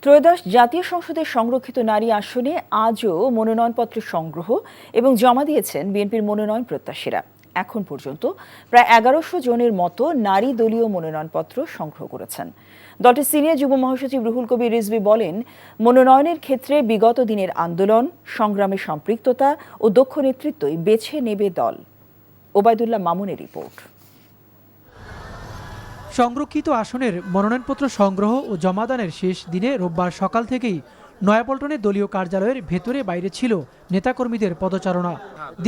ত্রয়োদশ জাতীয় সংসদের সংরক্ষিত নারী আসনে আজও মনোনয়নপত্র সংগ্রহ এবং জমা দিয়েছেন বিএনপির মনোনয়ন প্রত্যাশীরা। এখন পর্যন্ত প্রায় 1100 জনের মতো নারী দলীয় মনোনয়নপত্র সংগ্রহ করেছেন। দলটির সিনিয়র যুগ্ম মহাসচিব রুহুল কবির রিজভী বলেন, মনোনয়নের ক্ষেত্রে বিগত দিনের আন্দোলন, সংগ্রামে সম্পৃক্ততা ও দক্ষ নেতৃত্বই বেছে নেবে দল। ওবায়দুল্লাহ মামুনের রিপোর্ট। সংরক্ষিত আসনের মনোনয়নপত্র সংগ্রহ ও জমাদানের শেষ দিনে রোববার সকাল থেকেই নয়াপল্টনে দলীয় কার্যালয়ের ভেতরে বাইরে ছিল নেতাকর্মীদের পদচারণা।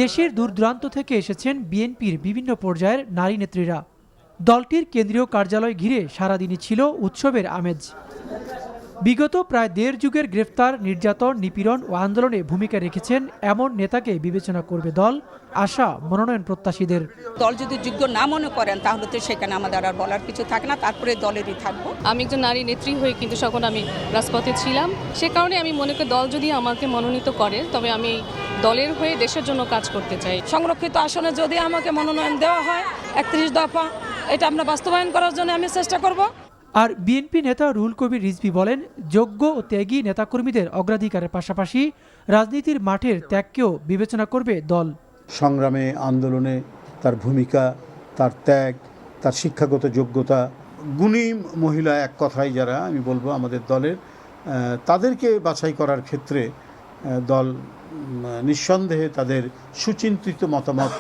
দেশের দূর দূরান্ত থেকে এসেছেন বিএনপির বিভিন্ন পর্যায়ের নারী নেত্রীরা। দলটির কেন্দ্রীয় কার্যালয় ঘিরে সারাদিনই ছিল উৎসবের আমেজ। বিগত প্রায় দেড় যুগের গ্রেফতার, নির্যাতন, নিপীড়ন ও আন্দোলনে ভূমিকা রেখেছেন এমন নেতাকে বিবেচনা করবে দল, আশা মনোনয়ন প্রত্যাশীদের। দল যদি যোগ্য না মনে করেন তাহলে তো সেখানে আমাদের আর বলার কিছু থাকে না, তারপরে দলেরই থাকবো। আমি একজন নারী নেত্রী হয়ে কিন্তু তখন আমি রাজপথে ছিলাম। সে কারণে আমি মনে করি দল যদি আমাকে মনোনীত করে তবে আমি দলের হয়ে দেশের জন্য কাজ করতে চাই। সংরক্ষিত আসনে যদি আমাকে মনোনয়ন দেওয়া হয় 31 দফা, এটা আমরা বাস্তবায়ন করার জন্য আমি চেষ্টা করব। আর বিএনপি নেতা রুহুল কবির রিজভী বলেন, যোগ্য ও ত্যাগী নেতাকর্মীদের অগ্রাধিকারের পাশাপাশি রাজনীতির মাঠের ত্যাগকেও বিবেচনা করবে দল। সংগ্রামে, আন্দোলনে তার ভূমিকা, তার ত্যাগ, তার শিক্ষাগত যোগ্যতা, গুণী মহিলা এক কথায় যারা আমি বলবো আমাদের দলের, তাদেরকে বাছাই করার ক্ষেত্রে দল নিঃসন্দেহে তাদের সুচিন্তিত মতামত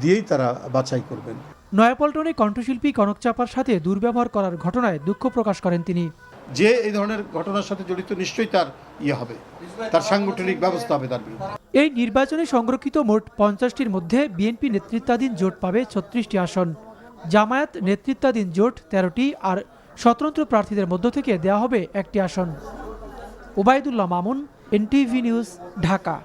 দিয়েই তারা বাছাই করবেন। নয়াপল্টনে কণ্ঠশিল্পী কনক চাপার সাথে দুর্ব্যবহার করার ঘটনায় দুঃখ প্রকাশ করেন তিনি। যে এই ধরনের ঘটনার সাথে জড়িত নিশ্চয়ই তার হবে, তার সাংগঠনিক ব্যবস্থা হবে তার বিরুদ্ধে। এই নির্বাচনে সংরক্ষিত মোট 50টির মধ্যে বিএনপি নেতৃত্বাধীন জোট পাবে 36টি আসন, জামায়াত নেতৃত্বাধীন জোট 13টি, আর স্বতন্ত্র প্রার্থীদের মধ্য থেকে দেওয়া হবে একটি আসন। Obaidullah Mamun, NTV news, Dhaka.